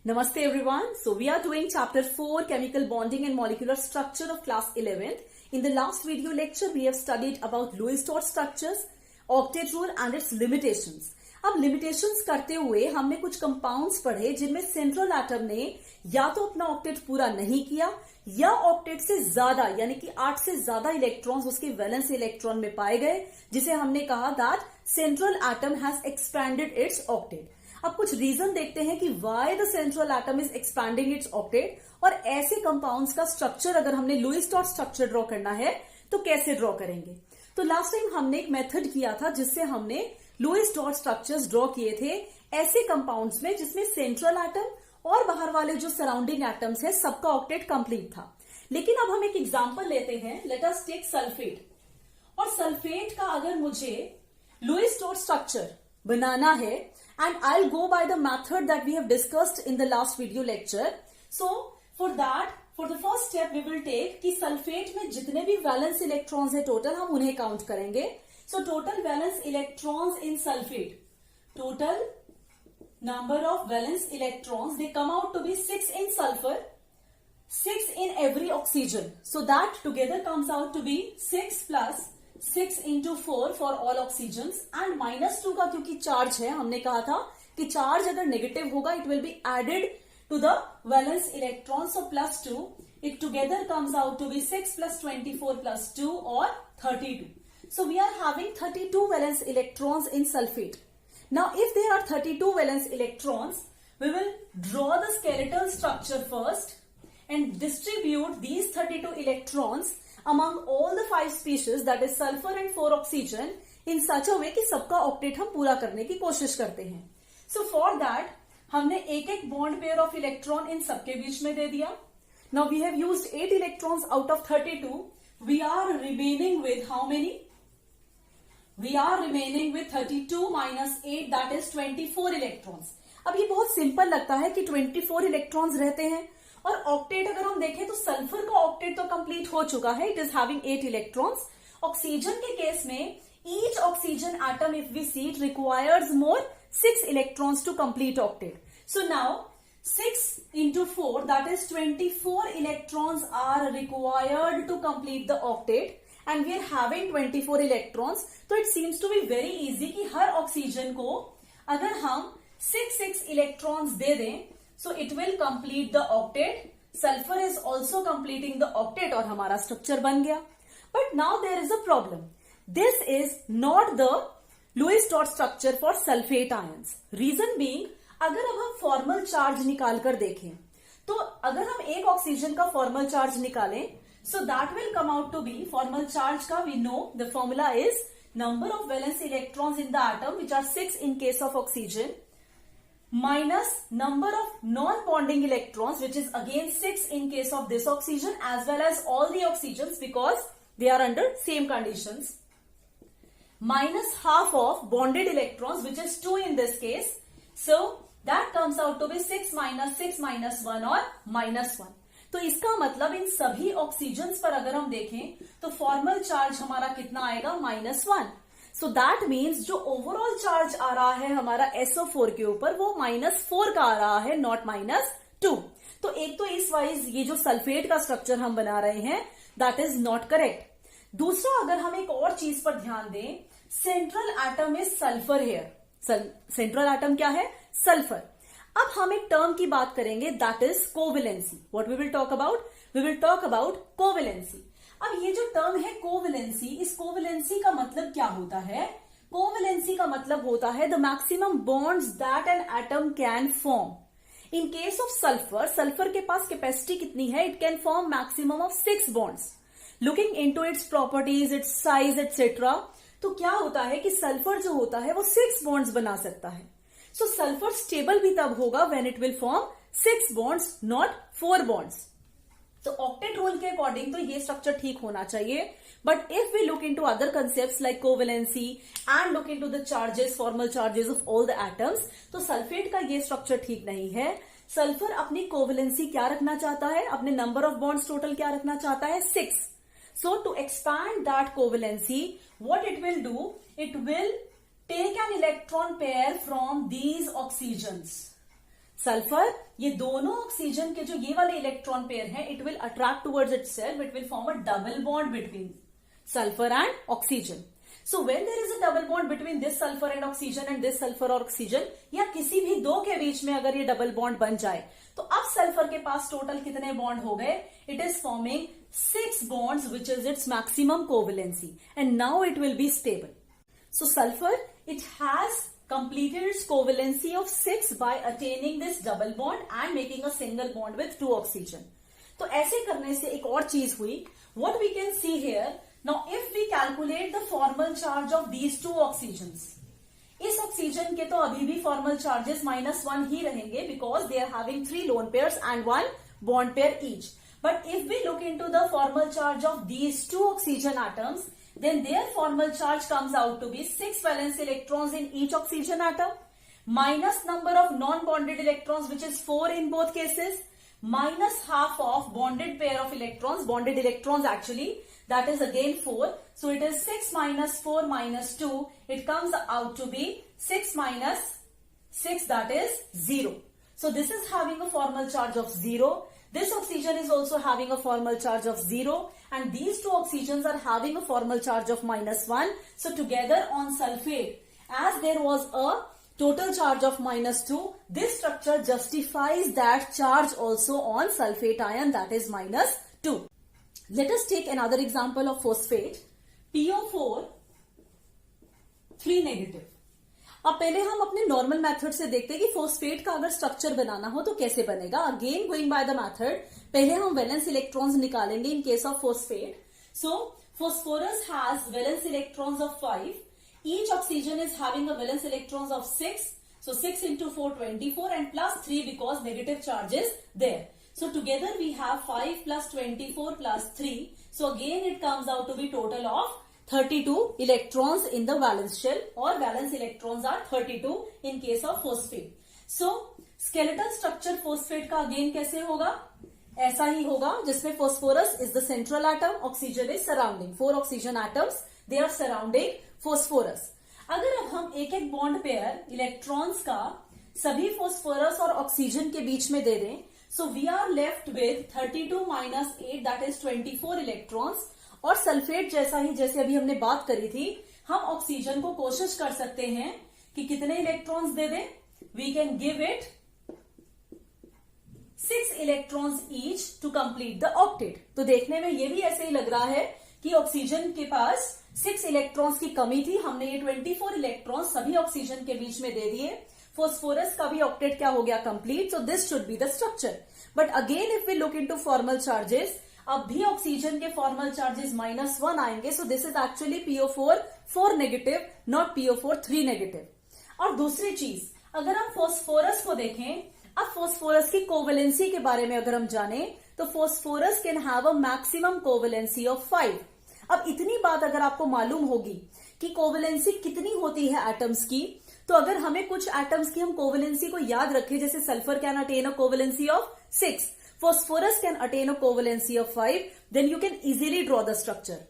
Namaste everyone. So we are doing chapter 4 chemical bonding and molecular structure of class 11th. In the last video lecture we have studied about Lewis-Dot structures, octet rule and its limitations. अब limitations करते हुए हमने कुछ compounds पढ़े जिनमें central atom ने या तो अपना ऑक्टेट पूरा नहीं किया या ऑक्टेट से ज्यादा यानी कि 8 से ज्यादा इलेक्ट्रॉन्स उसके वैलेंस इलेक्ट्रॉन में पाए गए, जिसे हमने कहा that central atom has expanded it's octet. अब कुछ रीजन देखते हैं कि why the central atom is expanding it's octet, और ऐसे कंपाउंड्स का स्ट्रक्चर अगर हमने लुईस-डॉट स्ट्रक्चर ड्रॉ करना है तो कैसे ड्रॉ करेंगे. तो लास्ट टाइम हमने एक मेथड किया था जिससे हमने लुईस-डॉट स्ट्रक्चर्स ड्रॉ किए थे ऐसे कंपाउंड्स में जिसमें सेंट्रल एटम और बाहर वाले जो सराउंडिंग एटम्स है सबका ऑक्टेट कंप्लीट था. लेकिन अब हम एक एग्जांपल लेते हैं. Let us take sulphate. और सल्फेट का अगर मुझे लुईस-डॉट स्ट्रक्चर बनाना है, and I'll go by the method that we have discussed in the last video lecture. So for that, for the first step we will take कि sulphate में जितने भी valence electrons है total हम उन्हें count करेंगे. So total valence electrons in sulfate, total number of valence electrons, they come out to be 6 in sulfur, 6 in every oxygen. So that together comes out to be 6 plus 6 into 4 for all oxygens and minus 2 का क्योंकि charge है, हमने कहा था कि charge अगर negative होगा it will be added to the valence electrons, so plus 2, it together comes out to be 6 plus 24 plus 2 or 32. So we are having 32 valence electrons in sulfate. Now if there are 32 valence electrons, we will draw the skeletal structure first and distribute these 32 electrons among all the 5 species, that is sulfur and 4 oxygen, in such a way कि सबका octet हम पूरा करने की कोशिश करते हैं. So for that हमने एक एक bond pair of electron in सबके बीच में दे दिया. Now we have used 8 electrons out of 32. We are remaining with how many? We are remaining with 32 minus 8, that is 24 electrons. अब ये बहुत सिंपल लगता है कि 24 इलेक्ट्रॉन्स रहते हैं और ऑक्टेट अगर हम देखें तो सल्फर का ऑक्टेट तो कंप्लीट हो चुका है, it is having 8 electrons. Oxygen के केस में each oxygen atom if we see it requires more 6 electrons to complete octet. So now 6 into 4, that is 24 electrons are required to complete the octet and we are having 24 electrons. तो it seems to be very easy कि हर oxygen को अगर हम 6 electrons दे दें, so it will complete the octet. Sulfur is also completing the octet और हमारा structure बन गया. But now there is a problem. This is not the Lewis-Dot structure for sulfate ions. Reason being, अगर अब हम formal charge निकाल कर देखें तो अगर हम एक ऑक्सीजन का फॉर्मल चार्ज निकालें, so that will come out to be formal charge का we know the formula is number of valence electrons in the atom which are 6 in case of oxygen minus number of non-bonding electrons which is again 6 in case of this oxygen as well as all the oxygens because they are under same conditions, minus half of bonded electrons which is 2 in this case. So that comes out to be 6 minus 1 or minus 1. तो इसका मतलब इन सभी oxygens पर अगर हम देखें तो formal charge हमारा कितना आएगा -1. सो दैट मीन्स जो ओवरऑल चार्ज आ रहा है हमारा SO4 के ऊपर वो -4 का आ रहा है, नॉट -2. तो एक तो इस वाइज ये जो सल्फेट का स्ट्रक्चर हम बना रहे हैं दैट इज नॉट करेक्ट. दूसरा अगर हम एक और चीज पर ध्यान दें, central atom is sulphur here. Central atom क्या है? सल्फर. अब हम एक टर्म की बात करेंगे that is covalency. What we will talk about? We will talk about covalency. अब ये जो टर्म है कोवेलेंसी, इस कोवेलेंसी का मतलब क्या होता है? कोवेलेंसी का मतलब होता है the maximum bonds that an atom can form. In case of sulphur, sulphur के पास कैपेसिटी कितनी है? It can form maximum of 6 bonds. Looking into its properties, it's size etcetera, तो क्या होता है कि सल्फर जो होता है वो 6 बॉन्ड्स बना सकता है. सो सल्फर स्टेबल भी तब होगा when it will form 6 bonds, not 4 bonds. तो ऑक्टेट रूल के अकॉर्डिंग तो ये स्ट्रक्चर ठीक होना चाहिए. But if we look into other concepts like covalency and look into the charges, formal charges of all the atoms, तो sulphate का ये स्ट्रक्चर ठीक नहीं है. सल्फर अपनी कोवेलेंसी क्या रखना चाहता है? अपने नंबर ऑफ बॉन्ड्स टोटल क्या रखना चाहता है? 6. So to expand that covalency, what it will do? It will take an electron pair from these oxygens. Sulphur, ये दोनों ऑक्सीजन के जो ये वाले इलेक्ट्रॉन पेयर हैं, it will attract towards itself, it will form a double bond between sulfur and oxygen. So when there is a double bond between this sulfur and oxygen and this sulfur और oxygen, या किसी भी दो के बीच में अगर ये डबल बॉन्ड बन जाए, तो अब सल्फर के पास टोटल कितने बॉन्ड हो गए? It is forming 6 bonds, which is its maximum covalency, and now it will be stable. So sulfur, it has completed its covalency of 6 by attaining this double bond and making a single bond with 2 oxygen. तो ऐसे करने से एक और चीज हुई. What we can see here, now if we calculate the formal charge of these two oxygens, इस oxygen के तो अभी भी फॉर्मल चार्जेस -1 ही रहेंगे, because they are having 3 lone pairs and 1 bond pair each. But if we look into the formal charge of these 2 oxygen atoms, then their formal charge comes out to be 6 valence electrons in each oxygen atom, minus number of non-bonded electrons, which is 4 in both cases, minus half of bonded pair of electrons, bonded electrons actually, that is again 4. So it is 6 minus 4 minus 2. It comes out to be 6 minus 6, that is 0. So this is having a formal charge of 0. This oxygen is also having a formal charge of 0. And these two oxygens are having a formal charge of -1. So together on sulfate, as there was a total charge of -2, this structure justifies that charge also on sulfate ion, that is -2. Let us take another example of phosphate, PO4 3 negative. अब पहले हम अपने normal method से देखते हैं कि phosphate का अगर स्ट्रक्चर बनाना हो तो कैसे बनेगा. Again going by the method, पहले हम वैलेंस इलेक्ट्रॉन्स निकालेंगे इन case of phosphate. So phosphorus has valence electrons of 5. Each oxygen is having a valence electrons of 6. So 6 into 4, 24, and plus 3 because negative charge is there. So together we have 5 plus 24 plus 3. So again it comes out to be total of 32 electrons in the valence shell, or valence electrons are 32 in case of phosphate. So skeletal structure phosphate का again कैसे होगा? ऐसा ही होगा, जिसमें phosphorus is the central atom, oxygen is surrounding. 4 oxygen atoms, they are surrounding phosphorus. अगर अब हम एक एक बॉन्ड पेयर इलेक्ट्रॉन्स का सभी phosphorus और ऑक्सीजन के बीच में दे दें, so we are left with 32 minus 8, that is 24 electrons. और सल्फेट जैसा ही, जैसे अभी हमने बात करी थी, हम ऑक्सीजन को कोशिश कर सकते हैं कि कितने इलेक्ट्रॉन्स दे दें. We can give it 6 electrons each to complete the octet. तो देखने में ये भी ऐसे ही लग रहा है कि ऑक्सीजन के पास 6 इलेक्ट्रॉन्स की कमी थी. हमने ये 24 इलेक्ट्रॉन्स सभी ऑक्सीजन के बीच में दे दिए. फोस्फोरस का भी ऑक्टेट क्या हो गया? Complete. So this should be the structure. But again if we look into formal charges, अब भी ऑक्सीजन के फॉर्मल चार्जेस -1 आएंगे. So this is actually PO4 4 negative, not PO4 3 negative. और दूसरी चीज, अगर हम फोस्फोरस को देखें, अब फोस्फोरस की कोवेलेंसी के बारे में अगर हम जाने, तो phosphorus can have a maximum covalency of 5. अब इतनी बात अगर आपको मालूम होगी कि कोवेलेंसी कितनी होती है एटम्स की, तो अगर हमें कुछ एटम्स की हम कोवेलेंसी को याद रखें, जैसे sulphur can attain a covalency of 6, phosphorus can attain a covalency of 5, then you can easily draw the structure.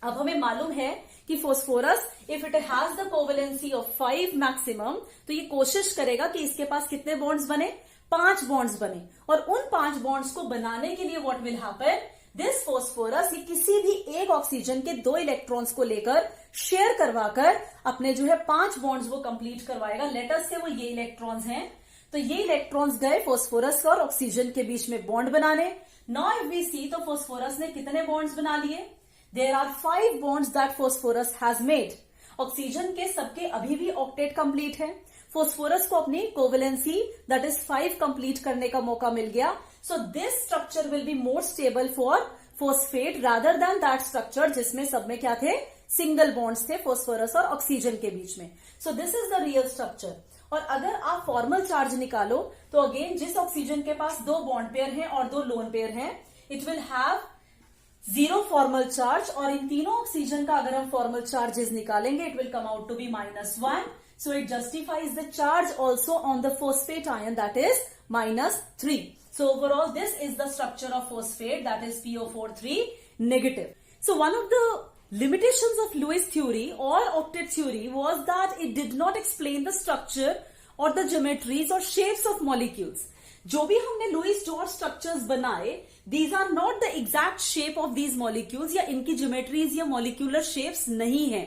अब हमें मालूम है कि phosphorus, if it has the covalency of 5 maximum, तो ये कोशिश करेगा कि इसके पास कितने बॉन्ड्स बने? 5 बॉन्ड्स बने. और उन 5 बॉन्ड्स को बनाने के लिए what will happen? This phosphorus ये किसी भी एक ऑक्सीजन के 2 इलेक्ट्रॉन्स को लेकर शेयर करवाकर अपने जो है 5 बॉन्ड्स वो कंप्लीट करवाएगा. लेटस से वो ये इलेक्ट्रॉन्स हैं, तो ये इलेक्ट्रॉन्स गए फोस्फोरस और ऑक्सीजन के बीच में बॉन्ड बनाने. नाउ इफ वी सी, तो फोस्फोरस ने कितने बॉन्ड्स बना लिए? There are 5 bonds that phosphorus has made. Oxygen के सबके अभी भी ऑक्टेट कंप्लीट है. फोस्फोरस को अपनी कोवेलेंसी दैट इज 5 कंप्लीट करने का मौका मिल गया. So this structure will be more stable for phosphate rather than that structure जिसमें सब में क्या थे? सिंगल बॉन्ड्स थे फोस्फोरस और ऑक्सीजन के बीच में. सो this is the real structure. और अगर आप फॉर्मल चार्ज निकालो, तो अगेन जिस ऑक्सीजन के पास 2 बॉन्ड पेयर हैं और 2 लोन पेयर हैं, it will have 0 formal charge. और इन तीनों ऑक्सीजन का अगर हम फॉर्मल चार्जेस निकालेंगे, it will come out to be -1. So it justifies the charge also on the phosphate ion, that is -3. So overall this is the structure of phosphate, that is PO4 3 negative. So one of the limitations of Lewis theory or octet theory was that it did not explain the structure or the geometries or shapes of molecules. जो भी हमने Lewis डॉर्ट structures बनाए, these are not the exact shape of these molecules, या इनकी geometries या molecular shapes नहीं है.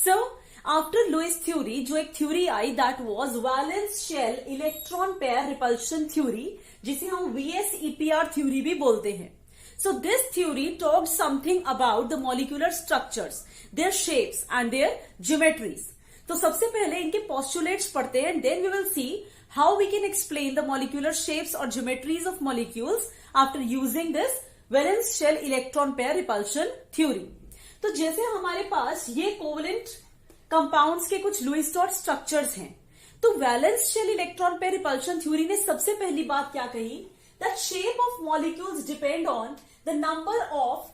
So after Lewis theory, जो एक थ्योरी आई, that was valence shell electron pair repulsion theory, जिसे हम VSEPR थ्योरी भी बोलते हैं. So this theory talked something about the molecular structures, their shapes and their geometries. तो सबसे पहले इनके postulates पढ़ते हैं, then we will see how we can explain the molecular shapes or geometries of molecules after using this valence shell electron pair repulsion theory. तो जैसे हमारे पास ये covalent compounds के कुछ लुईस डॉर्ट स्ट्रक्चर्स हैं, तो valence shell electron pair repulsion theory ने सबसे पहली बात क्या कही, that shape of molecules depend on the number of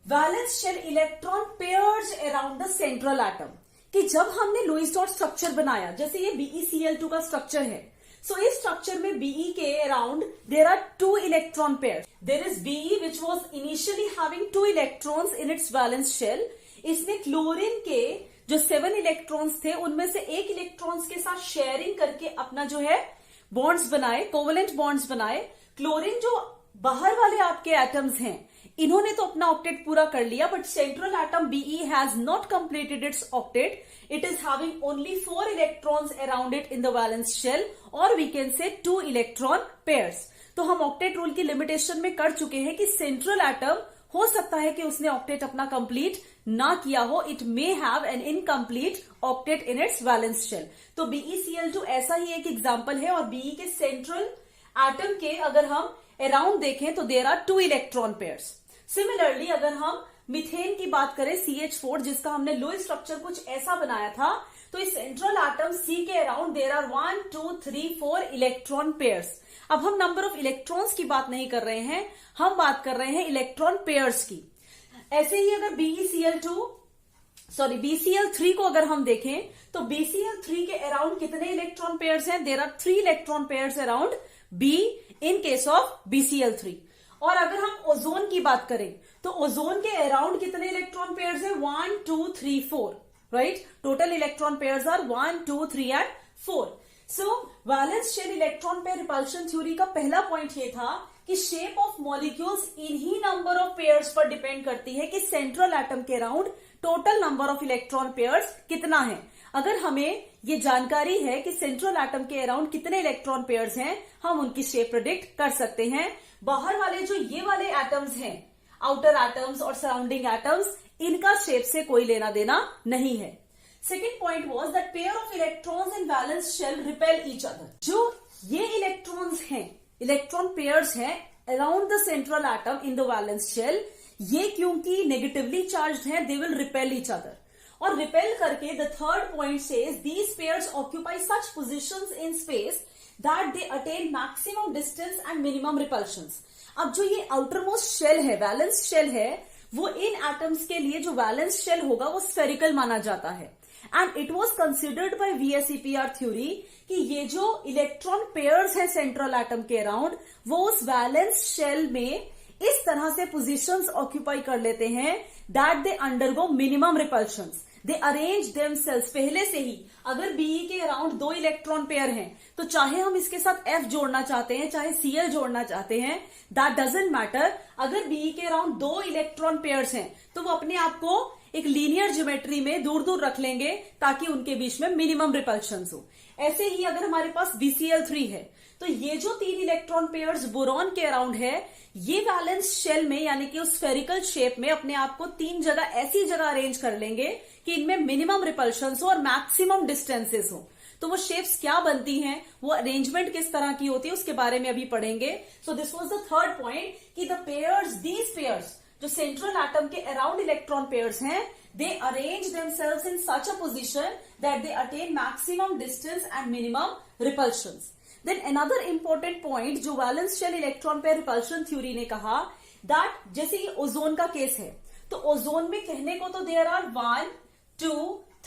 valence shell electron pairs around the central atom. कि जब हमने लुईस डॉट स्ट्रक्चर बनाया, जैसे ये BeCl2 का स्ट्रक्चर है, सो इस स्ट्रक्चर में Be के around there are 2 electron pair. There is Be which was initially having 2 electrons in its valence shell. इसने क्लोरीन के जो 7 इलेक्ट्रॉन्स थे, उनमें से 1 इलेक्ट्रॉन्स के साथ शेयरिंग करके अपना जो है बॉन्ड्स बनाए, कोवेलेंट बॉन्ड्स बनाए. क्लोरीन जो बाहर वाले आपके एटम्स हैं, इन्होंने तो अपना ऑक्टेट पूरा कर लिया, but central atom Be has not completed its octet. It is having only 4 electrons around it in the valence shell, और we can say 2 electron pairs. तो हम ऑक्टेट रूल की लिमिटेशन में कर चुके हैं कि सेंट्रल एटम हो सकता है कि उसने ऑक्टेट अपना कंप्लीट ना किया हो. It may have an incomplete octet in its valence shell. तो BeCl2 ऐसा ही एक एग्जाम्पल है, और Be के सेंट्रल एटम के अगर हम अराउंड देखें तो there are 2 electron pairs. Similarly अगर हम मिथेन की बात करें, CH4, जिसका हमने लुईस स्ट्रक्चर कुछ ऐसा बनाया था, तो इस सेंट्रल एटम C के around there are 1 2 3 4 electron pairs. अब हम नंबर ऑफ इलेक्ट्रॉन्स की बात नहीं कर रहे हैं, हम बात कर रहे हैं इलेक्ट्रॉन पेयर्स की. ऐसे ही अगर BeCl3 को अगर हम देखें, तो BeCl3 के अराउंड कितने इलेक्ट्रॉन पेयर्स हैं? There are 3 electron pairs around B in case of BeCl3. और अगर हम ओजोन की बात करें, तो ओजोन के अराउंड कितने इलेक्ट्रॉन पेयर्स हैं? 1 2 3 4, right. Total electron pairs are 1 2 3 and 4. So valence shell electron pair repulsion theory का पहला पॉइंट ये था कि शेप ऑफ मॉलिक्यूल्स इन्हीं नंबर ऑफ पेयर्स पर डिपेंड करती है कि सेंट्रल एटम के around total number of electron pairs कितना है. अगर हमें ये जानकारी है कि सेंट्रल एटम के अराउंड कितने इलेक्ट्रॉन पेयर्स हैं, हम उनकी शेप प्रेडिक्ट कर सकते हैं. बाहर वाले जो ये वाले एटम्स हैं, आउटर एटम्स और सराउंडिंग एटम्स, इनका शेप से कोई लेना देना नहीं है. Second point was that pair of electrons in valence shell repel each other. जो ये इलेक्ट्रॉन्स हैं, इलेक्ट्रॉन पेयर्स हैं around the central atom in the valence shell, ये क्योंकि नेगेटिवली चार्ज्ड हैं, they will repel each other. और repel करके the third point says these pairs occupy such positions in space that they attain maximum distance and minimum repulsions. अब जो ये outer most shell है, valence shell है, वो इन atoms के लिए जो वैलेंस शेल होगा वो स्फेरिकल माना जाता है. And it was considered bye VSEPR theory कि ये जो इलेक्ट्रॉन पेयर्स है सेंट्रल एटम के अराउंड, वो उस वैलेंस शेल में इस तरह से पोजीशंस ऑक्यूपाई कर लेते हैं that they undergo minimum repulsions. They arrange themselves पहले से ही. अगर Be के अराउंड 2 इलेक्ट्रॉन पेयर हैं, तो चाहे हम इसके साथ F जोड़ना चाहते हैं, चाहे Cl जोड़ना चाहते हैं, दैट डजंट मैटर. अगर Be के अराउंड 2 इलेक्ट्रॉन पेयर्स हैं, तो वो अपने आप को एक लीनियर ज्योमेट्री में दूर दूर रख लेंगे ताकि उनके बीच में मिनिमम रिपल्शंस हो. ऐसे ही अगर हमारे पास BeCl3 है, तो ये जो 3 इलेक्ट्रॉन पेयर्स बोरॉन के अराउंड है, ये वैलेंस शेल में यानी कि उस स्फेरिकल शेप में अपने आप को 3 जगह ऐसी जगह अरेंज कर लेंगे कि इनमें मिनिमम रिपल्शंस हो और मैक्सिमम डिस्टेंसेस हो. तो वो शेप्स क्या बनती हैं, वो अरेंजमेंट किस तरह की होती है, उसके बारे में अभी पढ़ेंगे. So this was the third point कि द पेयर्स, दीज पेयर्स जो सेंट्रल एटम के अराउंड इलेक्ट्रॉन पेयर्स हैं, they arrange themselves in such a position that they attain maximum distance and minimum repulsions. Then another important point जो valence shell electron pair repulsion theory ने कहा, that जैसे ये ozone का case है, तो ozone में कहने को तो there are 1 2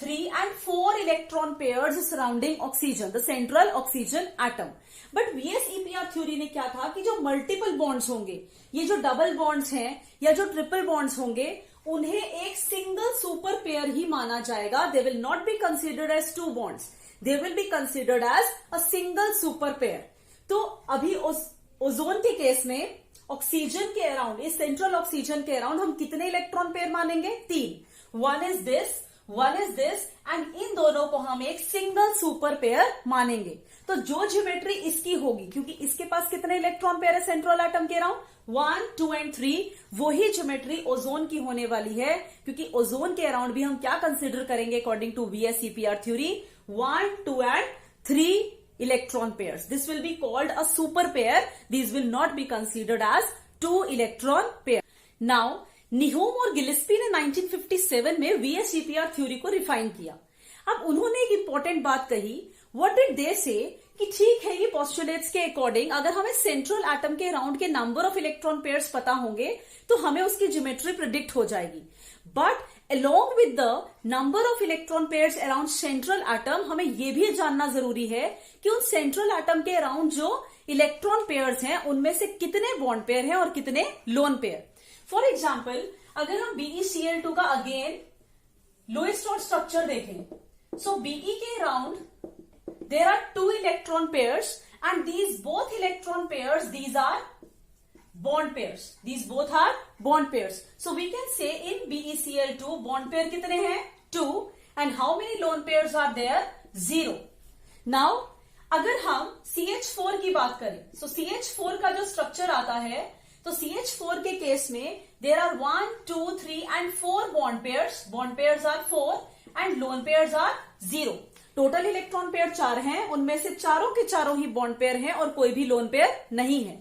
3 and 4 electron pairs surrounding oxygen, the central oxygen atom. But VSEPR theory ने क्या था कि जो मल्टीपल बॉन्ड्स होंगे, ये जो डबल बॉन्ड्स हैं या जो ट्रिपल बॉन्ड्स होंगे, उन्हें एक सिंगल सुपर पेयर ही माना जाएगा. They will not be considered as 2 bonds. they will be considered as a single super pair. तो अभी ओजोन के केस में ऑक्सीजन के अराउंड, इस सेंट्रल ऑक्सीजन के अराउंड हम कितने इलेक्ट्रॉन पेयर मानेंगे? 3. One is this and in दोनों को हम एक सिंगल सुपर पेयर मानेंगे. तो जो ज्योमेट्री इसकी होगी, क्योंकि इसके पास कितने इलेक्ट्रॉन पेयर है सेंट्रल एटम के अराउंड? 1, 2 एंड 3. वही ज्योमेट्री ओजोन की होने वाली है, क्योंकि ओजोन के अराउंड भी हम क्या कंसिडर करेंगे according to VSEPR theory? 1, 2 and 3 electron pairs. This will be called a super pair. These will not be considered as 2 electron pair. Now, निहोम और गिलिस्पी ने 1957 में VSEPR थ्योरी को रिफाइन किया. अब उन्होंने एक इंपॉर्टेंट बात कही. What did they say? कि ठीक है, ये पोस्टुलेट्स के अकॉर्डिंग अगर हमें सेंट्रल एटम के अराउंड के नंबर ऑफ इलेक्ट्रॉन पेयर्स पता होंगे तो हमें उसकी ज्योमेट्री प्रिडिक्ट हो जाएगी. But along with the number of electron pairs around central atom, हमें यह भी जानना जरूरी है कि उन सेंट्रल एटम के अराउंड जो इलेक्ट्रॉन पेयर्स हैं उनमें से कितने बॉन्ड पेयर हैं और कितने लोन पेयर. फॉर एग्जाम्पल, अगर हम BeCl2 का अगेन लोएस्ट ऑर्डर स्ट्रक्चर देखें, सो Be के around there are 2 electron pairs and these both electron pairs, these are bond pairs. These both are bond pairs. So we can say in BeCl2 bond pair कितने हैं? 2. And how many lone pairs are there? 0. Now अगर हम CH4 की बात करें, so CH4 का जो structure आता है, तो CH4 के केस में there are 1, 2, 3 and 4 bond pairs. Bond pairs are 4 and lone pairs are 0. Total electron pair 4 हैं, उनमें से चारों के चारों ही बॉन्ड पेयर हैं और कोई भी लोन पेयर नहीं है.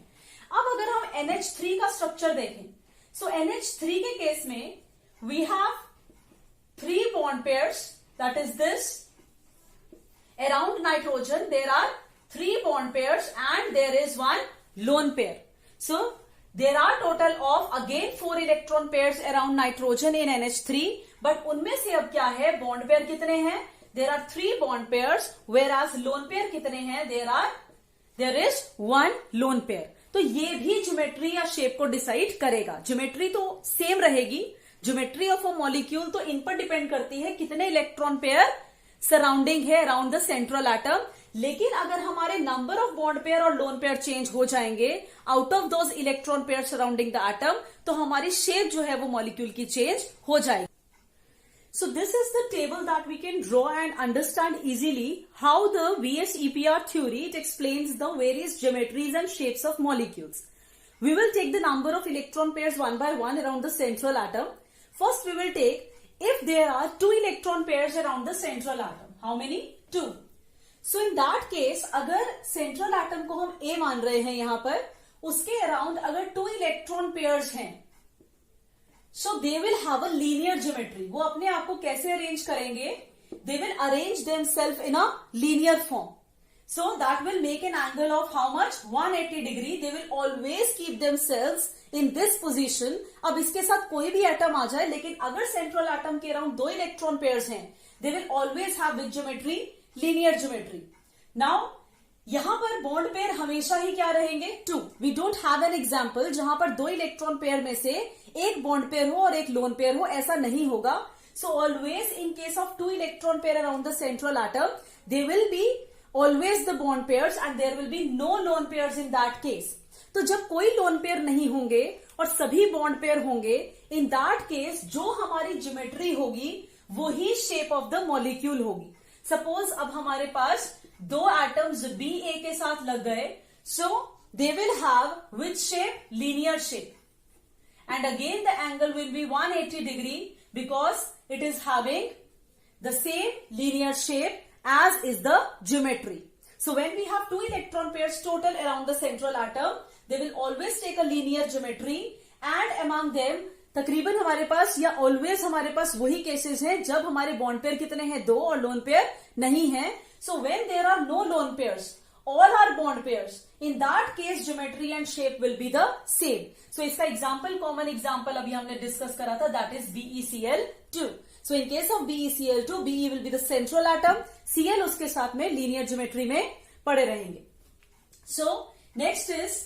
अब अगर हम NH3 का स्ट्रक्चर देखें, सो NH3 के केस में we have 3 bond pairs, that is this. Around nitrogen there are 3 bond pairs and there is 1 lone pair. So there are total of again 4 electron pairs around nitrogen in NH3. But उनमें से अब क्या है, bond pair कितने हैं? There are 3 bond pairs, whereas lone pair कितने हैं? There is 1 lone pair. तो ये भी ज्योमेट्री या शेप को डिसाइड करेगा. ज्योमेट्री तो सेम रहेगी. ज्योमेट्री ऑफ अ मॉलिक्यूल तो इन पर डिपेंड करती है कितने इलेक्ट्रॉन पेयर सराउंडिंग है अराउंड द सेंट्रल एटम. लेकिन अगर हमारे नंबर ऑफ बॉन्ड पेयर और लोन पेयर चेंज हो जाएंगे out of those electron pair surrounding the atom, तो हमारी शेप जो है वो मॉलिक्यूल की चेंज हो जाएगी. So this is the table that we can draw and understand easily how the VSEPR theory, it explains the various geometries and shapes of molecules. We will take the number of electron pairs one by one around the central atom. First we will take if there are 2 electron pairs around the central atom. How many? 2. So in that case, अगर central atom को हम A मान रहे हैं यहाँ पर, उसके around अगर 2 electron pairs हैं, so they will have a linear geometry. वो अपने आप को कैसे अरेंज करेंगे? They will arrange themselves in a linear form. So that will make an angle of how much? 180 degree. They will always keep themselves in this position. अब इसके साथ कोई भी एटम आ जाए, लेकिन अगर सेंट्रल एटम के अराउंड 2 इलेक्ट्रॉन पेयर्स हैं, they will always have which geometry? Linear geometry. Now यहां पर बॉन्ड पेयर हमेशा ही क्या रहेंगे? 2. We don't have an example जहां पर 2 इलेक्ट्रॉन पेयर में से एक बॉन्ड पेयर हो और एक लोन पेयर हो, ऐसा नहीं होगा. So always in case of 2 electron pair around the central atom, they will be always the bond pairs and there will be no lone pairs in that case. तो जब कोई लोन पेयर नहीं होंगे और सभी बॉन्ड पेयर होंगे, इन that case जो हमारी ज्योमेट्री होगी वही शेप ऑफ द मॉलिक्यूल होगी. सपोज अब हमारे पास 2 एटम्स BA के साथ लग गए, so they will have which shape? Linear shape. And again the angle will be 180 degree because it is having the same linear shape as is the geometry. So when we have 2 electron pairs total around the central atom, they will always take a linear geometry and among them तकरीबन हमारे पास या always हमारे पास वही cases हैं जब हमारे bond pair कितने हैं? 2 और लोन पेयर नहीं है. So when there are no lone pairs, all are bond pairs. In that case, geometry and shape will be the same. So इसका example, common example अभी हमने discuss करा था, that is BeCl2. So in case of BeCl2, Be will be the central atom, Cl उसके साथ में linear geometry में पड़े रहेंगे. So next is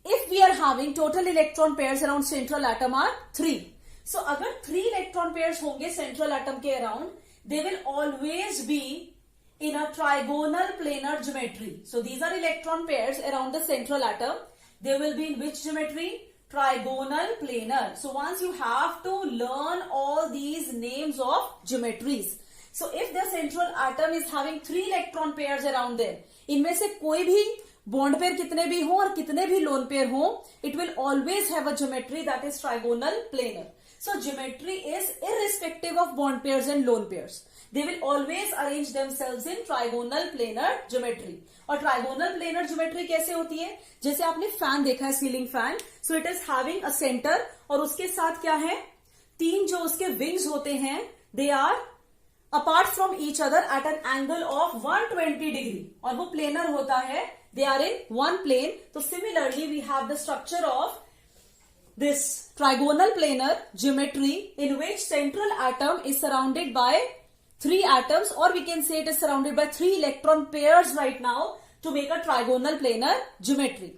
if we are having total electron pairs around central atom are 3. So अगर 3 electron pairs होंगे central atom के around, they will always be in a trigonal planar geometry. So these are electron pairs around the central atom. They will be in which geometry? Trigonal planar. So once you have to learn all these names of geometries. So if the central atom is having 3 electron pairs around there, इनमें से कोई भी bond pair कितने भी हो और कितने भी लोन पेयर हो, it will always have a geometry that is trigonal planar. So geometry is irrespective of bond pairs and lone pairs. They will always arrange themselves in trigonal planar geometry. और trigonal planar geometry कैसे होती है? जैसे आपने fan देखा है, ceiling fan. So it is having a center और उसके साथ क्या है? 3 जो उसके विंग्स होते हैं, they are apart from each other at an angle of 120 degree. और वो planar होता है. They are in one plane. So similarly we have the structure of this trigonal planar geometry in which central atom is surrounded by 3 atoms, or we can say it is surrounded by 3 electron pairs right now to make a trigonal planar geometry.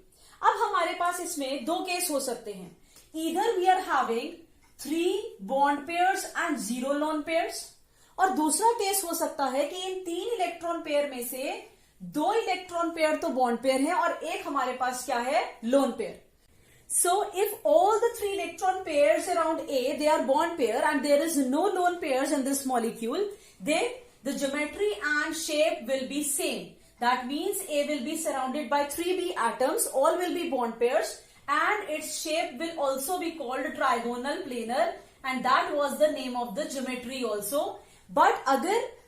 अब हमारे पास इसमें 2 case हो सकते हैं. Either we are having 3 bond pairs and 0 lone pairs, और दूसरा case हो सकता है कि इन 3 इलेक्ट्रॉन पेयर में से 2 इलेक्ट्रॉन पेयर तो बॉन्ड पेयर है और एक हमारे पास क्या है? Loan pair. So if all the 3 electron pairs around A, they are bond pair and there is no lone pairs in this molecule, then the geometry and shape will be same. That means A will be surrounded by 3B atoms, all will be bond pairs, and its shape will also be called trigonal planar, and that was the name of the geometry also. But अगर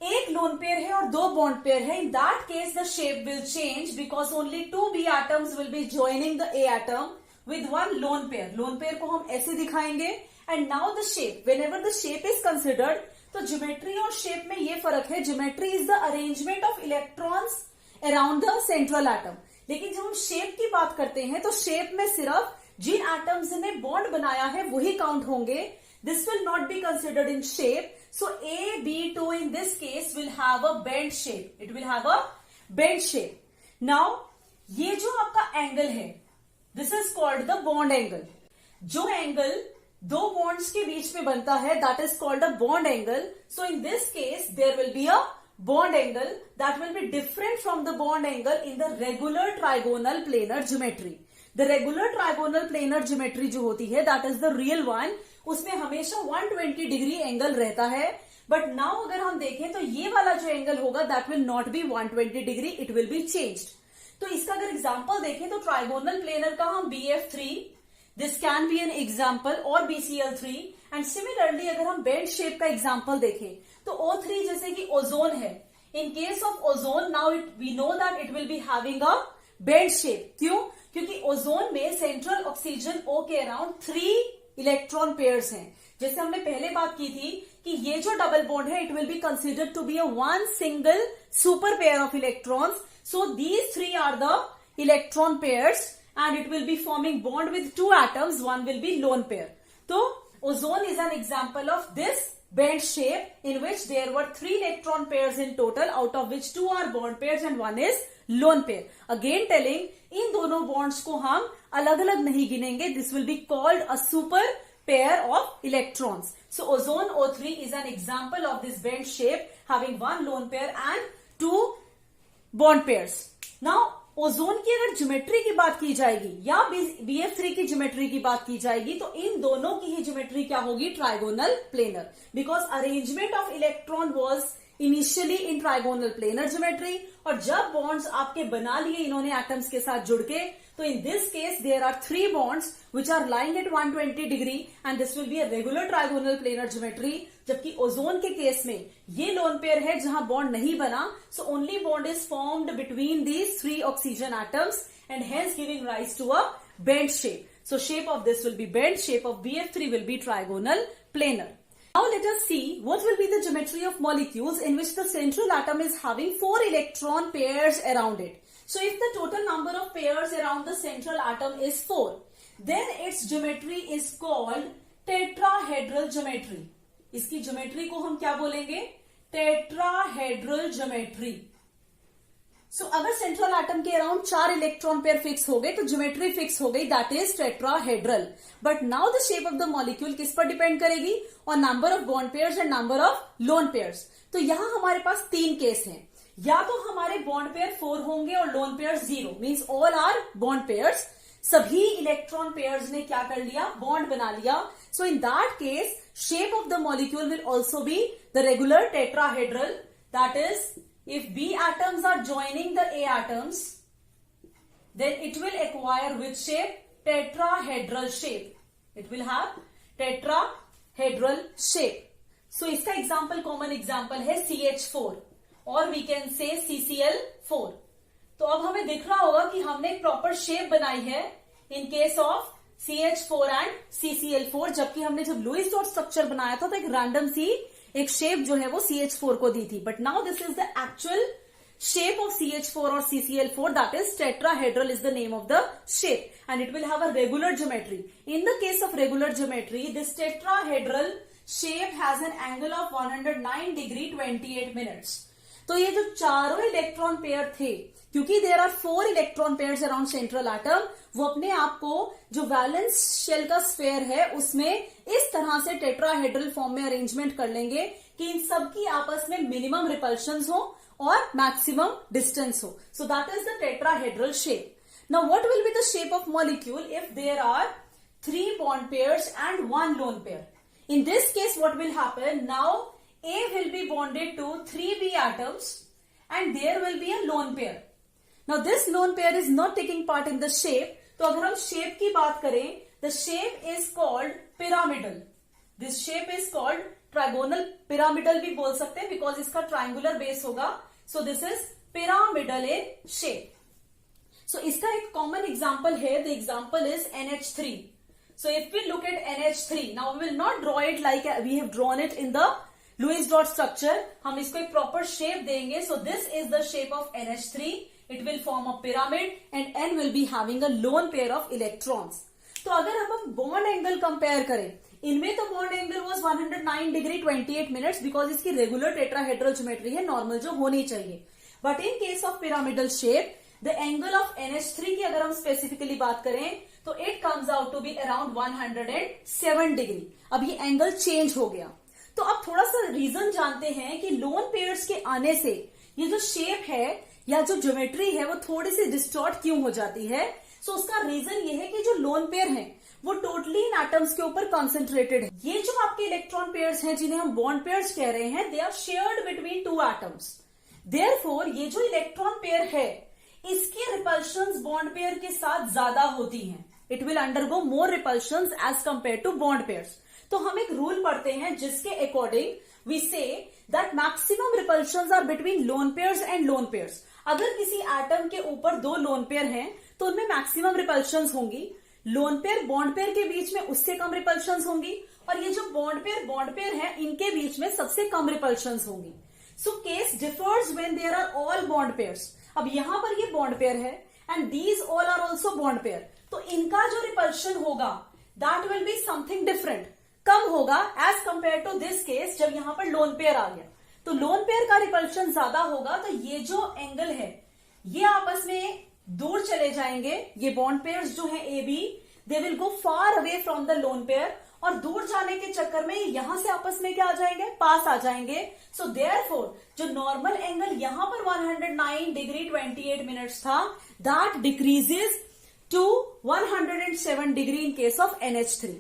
एक loan pair है और 2 bond pair है, in that case the shape will change because only 2 B atoms will be joining the A atom with one lone pair. Lone pair को हम ऐसे दिखाएंगे. And now the shape, whenever the shape is considered, तो geometry और shape में ये फर्क है. Geometry is the arrangement of electrons around the central atom. लेकिन जब हम शेप की बात करते हैं तो शेप में सिर्फ जिन एटम्स ने बॉन्ड बनाया है वही काउंट होंगे. This will not be considered in shape. So A, B, 2 in this case will have a bent shape. It will have a bent shape. Now, ये जो आपका एंगल है, this is called the bond angle. जो angle 2 bonds के बीच में बनता है, that is called a bond angle. So in this case, there will be a bond angle that will be different from the bond angle in the regular trigonal planar geometry. The regular trigonal planar geometry जो होती है, that is the real one. उसमें हमेशा 120 degree angle रहता है. But now अगर हम देखें तो ये वाला जो एंगल होगा that will not B 120 degree, it will be changed. तो इसका अगर एग्जांपल देखें तो ट्राइगोनल प्लेनर का हम BF3, this can be an example, और BCl3. एंड सिमिलरली अगर हम बेंड शेप का एग्जांपल देखें तो O3 जैसे कि ओजोन है. In case of ozone now we know that it will be having a bend shape. क्यों? क्योंकि ओजोन में सेंट्रल ऑक्सीजन O के अराउंड 3 इलेक्ट्रॉन पेयर्स हैं. जैसे हमने पहले बात की थी कि ये जो डबल बॉन्ड है it will be considered to be a one single super pair of electrons. So these 3 are the electron pairs and it will be forming bond with 2 atoms, one will be lone pair. तो ozone is an example of this bent shape in which there were 3 electron pairs in total, out of which 2 are bond pairs and 1 is lone pair. Again telling, इन दोनों bonds को हम अलग अलग नहीं गिनेंगे. This will be called a super pair of electrons. So ozone O3 is an example of this bent shape having 1 lone pair and 2 bond pairs. Now ozone की अगर geometry की बात की जाएगी या BF3 की ज्योमेट्री की बात की जाएगी तो इन दोनों की ही ज्योमेट्री क्या होगी? Trigonal planar. Because arrangement of electron was initially in trigonal planar geometry, और जब बॉन्ड्स आपके बना लिए इन्होंने एटम्स के साथ जुड़ के, तो in this case there are 3 bonds which are lying at 120 degree and this will be a regular trigonal planar geometry. जबकि ओजोन के केस में ये लोन पेयर है जहां बॉन्ड नहीं बना. So only bond is formed between these 3 oxygen atoms and hence giving rise to a bent shape. So shape of this will be bent, shape of BF3 will be trigonal planar. Now let us see what will be the geometry of molecules in which the central atom is having 4 electron pairs around it. So if the total number of pairs around the central atom is 4, then its geometry is called tetrahedral geometry. इसकी geometry को हम क्या बोलेंगे? Tetrahedral geometry. So अगर central atom के around 4 electron pair fix हो गए तो ज्योमेट्री फिक्स हो गई, that is tetrahedral. But now the shape of the molecule किस पर डिपेंड करेगी? और number of bond pairs and number of lone pairs. तो यहां हमारे पास 3 केस हैं. या तो हमारे बॉन्ड पेयर 4 होंगे और lone pair 0, means all are bond pairs. सभी इलेक्ट्रॉन पेयर्स ने क्या कर लिया? बॉन्ड बना लिया. So in that case shape of the molecule will also be the regular tetrahedral. That is if B atoms are joining the A atoms, then it will acquire which shape? Tetrahedral shape. It will have tetrahedral shape. So इसका example, common example है CH4 और we can say CCl4. तो अब हमें दिख रहा होगा कि हमने एक proper shape बनाई है in case of CH4 and CCl4, जबकि हमने जब लुईस डॉट स्ट्रक्चर बनाया था तो एक रैंडम सी एक शेप जो है वो CH4 को दी थी. But now this is the actual shape of CH4 और CCl4, that is tetrahedral is the name of the shape and it will have a regular geometry. In the case of regular geometry this tetrahedral shape has an angle of 109 degree 28 minutes. तो ये जो चारों electron pair थे, क्योंकि there are 4 electron pairs around central atom, वो अपने आप को जो वैलेंस शेल का स्फेयर है उसमें इस तरह से टेट्राहेड्रल फॉर्म में अरेंजमेंट कर लेंगे कि इन सब की आपस में मिनिमम रिपल्शंस हो और मैक्सिमम डिस्टेंस हो. So that is the tetrahedral shape. Now what will be the shape of molecule if there are 3 bond pairs and 1 lone pair? In this case what will happen? Now A will be bonded to 3 B atoms and there will be a lone pair. Now this lone pair is not taking part in the shape. तो अगर हम shape की बात करें, the shape is called pyramidal. This shape is called trigonal. pyramidal भी बोल सकते हैं because इसका triangular base होगा. So this is pyramidal in shape. So इसका एक common example है. The example is NH3. So if we look at NH3, now we will not draw it like we have drawn it in the Lewis dot structure. हम इसको एक proper shape देंगे. So this is the shape of NH3. It will form a pyramid and N will be having a lone pair of electrons. तो अगर हम bond angle compare करें, इनमें तो bond angle was 109 degree 28 minutes because इसकी regular tetrahedral geometry है, normal जो होनी चाहिए. But in case of pyramidal shape the angle of NH3 की अगर हम स्पेसिफिकली बात करें तो it comes out to be around 107 degree. अब ये एंगल चेंज हो गया. तो अब थोड़ा सा रीजन जानते हैं कि लोन पेयर्स के आने से ये जो शेप है या जो ज्योमेट्री है वो थोड़ी सी डिस्टॉर्ट क्यों हो जाती है. सो उसका रीजन ये है कि जो लोन पेयर हैं वो टोटली इन एटम्स के ऊपर कॉन्सेंट्रेटेड है. ये जो आपके इलेक्ट्रॉन पेयर्स हैं जिन्हें हम बॉन्ड पेयर्स कह रहे हैं, they are shared between 2 atoms. Therefore ये जो इलेक्ट्रॉन पेयर है इसकी रिपल्शंस बॉन्ड पेयर के साथ ज्यादा होती हैं. It will undergo more repulsions as compare to bond pairs. तो हम एक रूल पढ़ते हैं जिसके according we say that maximum repulsions are between lone pairs and lone pairs. अगर किसी एटम के ऊपर 2 लोन पेयर हैं तो उनमें मैक्सिमम रिपल्शंस होंगी. लोन पेयर बॉन्ड पेयर के बीच में उससे कम रिपल्शंस होंगी और ये जो बॉन्ड पेयर है इनके बीच में सबसे कम रिपल्शंस होंगी. So case differs when there are all bond pairs. अब यहां पर ये बॉन्ड पेयर है and these all are also bond pair. तो इनका जो रिपल्शन होगा that will be something different, कम होगा as compare to this case जब यहां पर लोन पेयर आ गया. तो लोन पेयर का रिपल्शन ज्यादा होगा तो ये जो एंगल है ये आपस में दूर चले जाएंगे. ये बॉन्ड पेयर्स जो है A B they will go far away from the lone pair और दूर जाने के चक्कर में यहां से आपस में क्या आ जाएंगे? पास आ जाएंगे. सो देयरफॉर जो नॉर्मल एंगल यहां पर 109 डिग्री 28 मिनट्स था that decreases to 107 degree in case of NH3.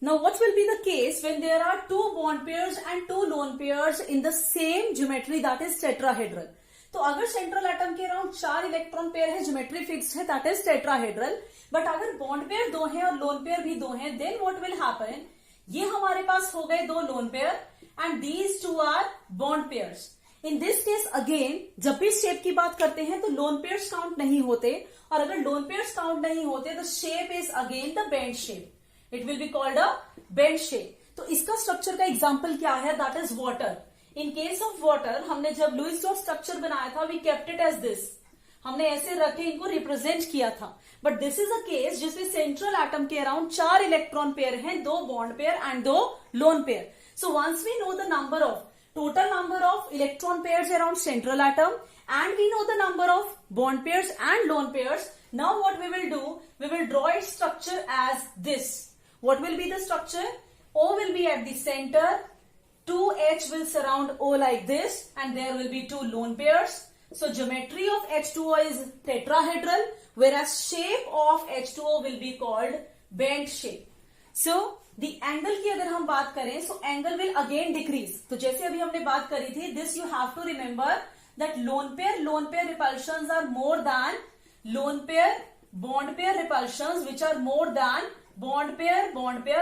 Now what will be the case when there are 2 bond pairs and 2 lone pairs in the same geometry, that is tetrahedral? तो अगर central atom के around 4 electron pair है, geometry fixed है, that is tetrahedral. But अगर bond pair 2 है और lone pair भी 2 है, देन व्हाट विल हैपन? ये हमारे पास हो गए 2 lone pair and these 2 are bond pairs. In this case again जब भी शेप की बात करते हैं तो लोन पेयर्स काउंट नहीं होते और अगर लोन पेयर्स काउंट नहीं होते तो shape is again the bend shape. It will be called a bend shape. तो इसका स्ट्रक्चर का एग्जाम्पल क्या है? That is water. In case of water हमने जब लुईस डॉट स्ट्रक्चर बनाया था we kept it as this. हमने ऐसे रख के इनको रिप्रेजेंट किया था. But this is a case जिसमें सेंट्रल एटम के अराउंड 4 इलेक्ट्रॉन पेयर हैं, 2 bond pair and 2 lone pair. So once we know the total number of electron pairs around central atom and we know the number of bond pairs and lone pairs. Now what we will do, we will draw its structure as this. What will be the structure? O will be at the center, 2H will surround O like this, and there will be 2 lone pairs. So geometry of H2O is tetrahedral, whereas shape of H2O will be called bent shape. So the angle की अगर हम बात करें, so angle will again decrease. तो जैसे अभी हमने बात करी थी, this you have to remember that lone pair repulsions are more than lone pair bond pair repulsions, which are more than bond pair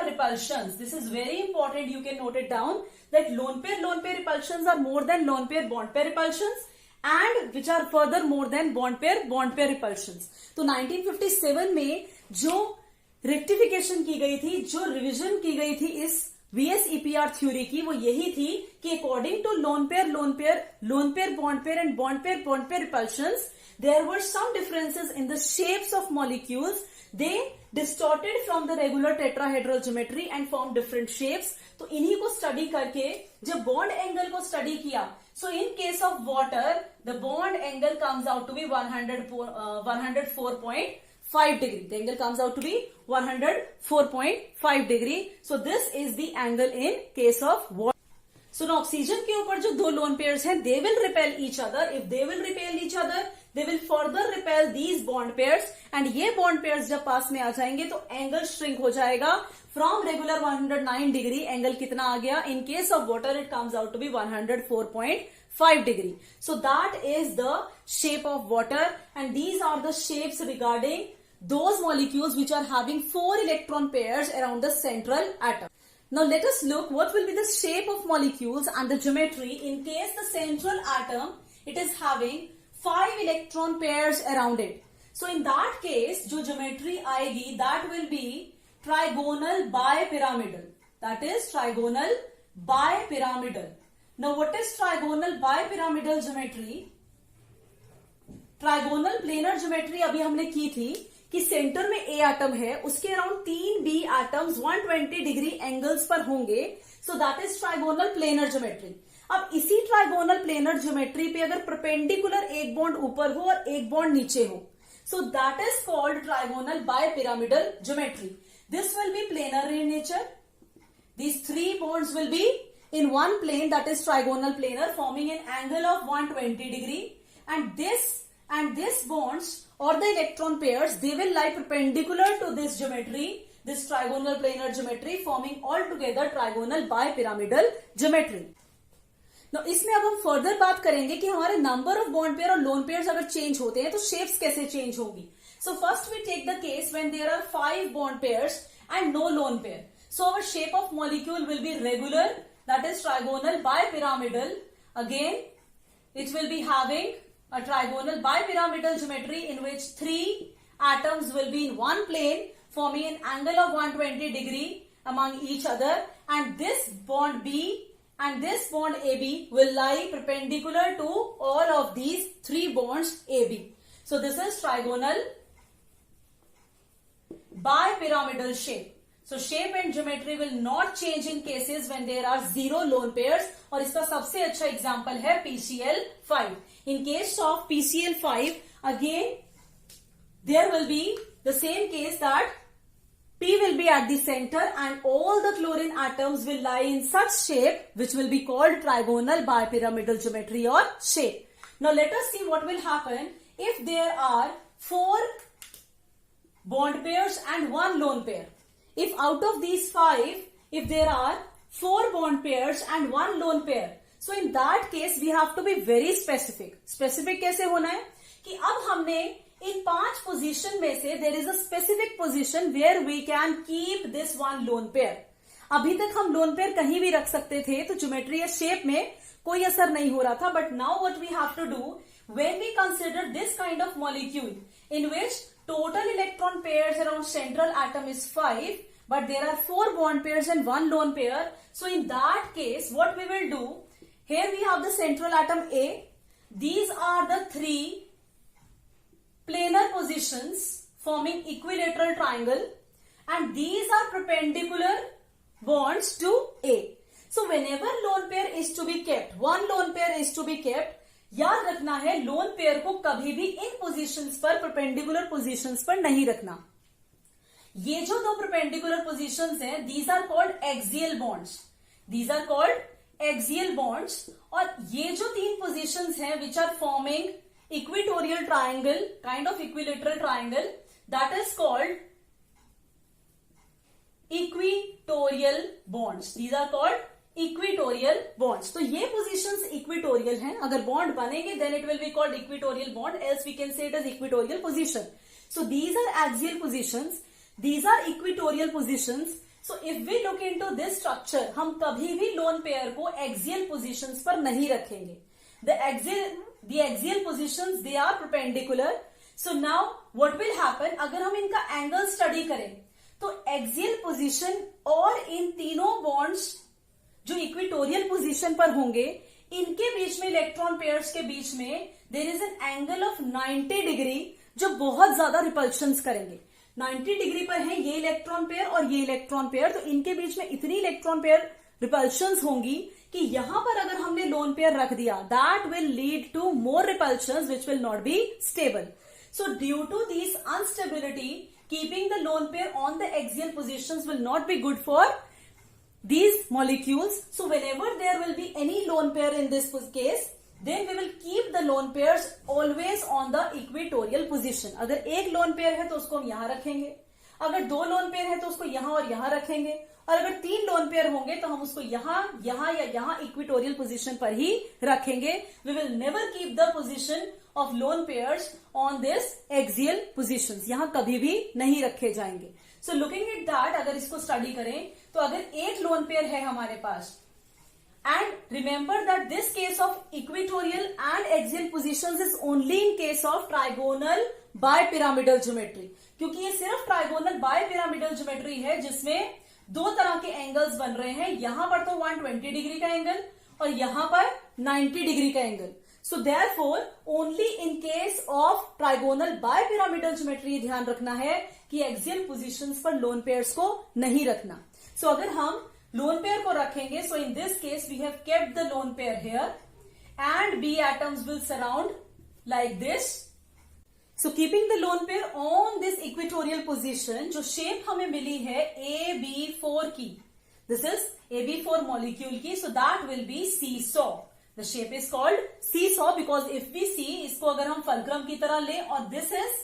repulsions. This is very important. You can note it down that lone pair repulsions are more than lone pair bond pair repulsions, and which are further more than bond pair repulsions. तो 1957 में जो rectification की गई थी, जो revision की गई थी इस VSEPR थ्योरी की, वो यही थी कि according to lone pair bond pair and bond pair repulsions, there were some differences in the shapes of molecules. They distorted from the regular tetrahedral geometry and form different shapes. तो इन्हीं को study करके जब bond angle को study किया, so in case of water the bond angle comes out to be 104.5 degree. The angle comes out to be 104.5 degree. So this is the angle in case of water. So now oxygen के ऊपर जो 2 lone pairs हैं, they will repel each other. If they will repel each other, they will further repel these bond pairs. And ये bond pairs जब पास में आ जाएंगे तो angle shrink हो जाएगा. From regular 109 degree, angle कितना आ गया? In case of water, it comes out to be 104.5 degree. So that is the shape of water, and these are the shapes regarding those molecules which are having 4 electron pairs around the central atom. Now let us look what will be the shape of molecules and the geometry in case the central atom, it is having 5 electron pairs around it. So in that case, जो geometry आएगी, that will be trigonal bipyramidal. That is trigonal bipyramidal. Now what is trigonal bipyramidal geometry? Trigonal planar geometry अभी हमने की थी कि centre में ए atom है, उसके around 3 B atoms 120 degree angles पर होंगे. So that is trigonal planar geometry. अब इसी ट्राइगोनल प्लेनर ज्योमेट्री पे अगर परपेंडिकुलर एक बॉन्ड ऊपर हो और एक बॉन्ड नीचे हो, so that is called trigonal bipyramidal geometry. This will B planar in nature. These 3 bonds will be in one plane, that is trigonal planar, forming an angle of 120 degree, and this bonds or the electron pairs, they will lie perpendicular to this geometry, this trigonal planar geometry, forming altogether trigonal bipyramidal geometry. Now इसमें अब हम further बात करेंगे कि हमारे number of bond pair और lone pairs अगर change होते हैं तो शेप्स कैसे चेंज होगी. So first we take the case when there are 5 bond pairs and no lone pair. So our shape of molecule will be regular, that is trigonal bipyramidal. Again, it will be having a trigonal bipyramidal geometry in which 3 atoms will be in one plane, forming an angle of 120 degree among each other, and this bond B and this bond AB will lie perpendicular to all of these 3 bonds AB. So this is trigonal bipyramidal shape. So shape and geometry will not change in cases when there are 0 lone pairs. और इसका सबसे अच्छा example है PCl5. In case of PCl5, again there will be the same case that P will be at the center and all the chlorine atoms will lie in such shape which will be called trigonal bipyramidal geometry or shape. Now let us see what will happen if there are 4 bond pairs and 1 lone pair. If out of these 5, if there are 4 bond pairs and 1 lone pair, so in that case we have to be very specific. Specific कैसे होना है कि अब हमने इन 5 position में से there is a specific position where we can keep this 1 lone pair. अभी तक हम lone pair कहीं भी रख सकते थे तो ज्योमेट्री या शेप में कोई असर नहीं हो रहा था. But now what we have to do when we consider this kind of molecule in which total electron pairs around central atom is 5, but there are 4 bond pairs and 1 lone pair. So in that case, what we will do, here we have the central atom A. These are the 3 planar positions forming equilateral triangle, and these are perpendicular bonds to A. So whenever lone pair is to be kept, 1 lone pair is to be kept, याद रखना है loan pair को कभी भी इन positions पर, perpendicular positions पर नहीं रखना। ये जो दो परपेंडिकुलर पोजीशंस हैं, these are called axial bonds, these are called axial bonds. और ये जो तीन पोजीशंस हैं which are forming equatorial triangle, kind of equilateral triangle, that is called equatorial bonds, these are called equatorial bonds. तो ये positions equatorial हैं, अगर bond बनेंगे then it will be called equatorial bond, else we can say it is equatorial position. So these are axial positions, these are equatorial positions. So if we look into this structure, हम कभी भी loan pair को axial positions पर नहीं रखेंगे। The axial positions they are perpendicular. So now what will happen, अगर हम इनका एंगल स्टडी करें तो एक्सियल पोजीशन और इन तीनों बॉन्ड्स जो इक्वेटोरियल पोजीशन पर होंगे, इनके बीच में, इलेक्ट्रॉन पेयर्स के बीच में there is an angle of 90 degree जो बहुत ज्यादा रिपल्शंस करेंगे। 90 डिग्री पर है ये इलेक्ट्रॉन पेयर और ये इलेक्ट्रॉन पेयर, तो इनके बीच में इतनी इलेक्ट्रॉन पेयर रिपल्शंस होंगी कि यहां पर अगर हमने लोन पेयर रख दिया, that will lead to more repulsions which will not be stable. So due to this unstability, keeping the lone pair on the axial positions will not be good for these molecules. So whenever there will be any lone pair in this case, then we will keep the lone pairs always on the equatorial position. अगर एक lone pair है तो उसको हम यहां रखेंगे, अगर दो lone pair है तो उसको यहां और यहां रखेंगे, और अगर तीन lone pair होंगे तो हम उसको यहां, यहां या यहां equatorial position पर ही रखेंगे. We will never keep the position of lone pairs on this axial positions. यहां कभी भी नहीं रखे जाएंगे. So looking at that, अगर इसको स्टडी करें तो अगर एक लोन पेयर है हमारे पास, and remember that this case of equatorial and axial positions is only in case of trigonal bipyramidal geometry, क्योंकि ये सिर्फ ट्राइगोनल बाय पिरामिडल ज्योमेट्री है जिसमें दो तरह के एंगल्स बन रहे हैं, यहां पर तो 120 डिग्री का एंगल और यहां पर 90 डिग्री का angle. So therefore only in case of trigonal bipyramidal geometry ध्यान रखना है कि एक्सियल पोजीशंस पर लोन पेयर्स को नहीं रखना. सो अगर हम लोन पेयर को रखेंगे, so in this case we have kept the lone pair here and B atoms will surround like this. So keeping the lone pair on this equatorial position, जो shape हमें मिली है AB4 की, this is AB4 molecule की, so that will be seesaw. The shape is called seesaw because if we see, इसको अगर हम fulcrum की तरह लें, और this is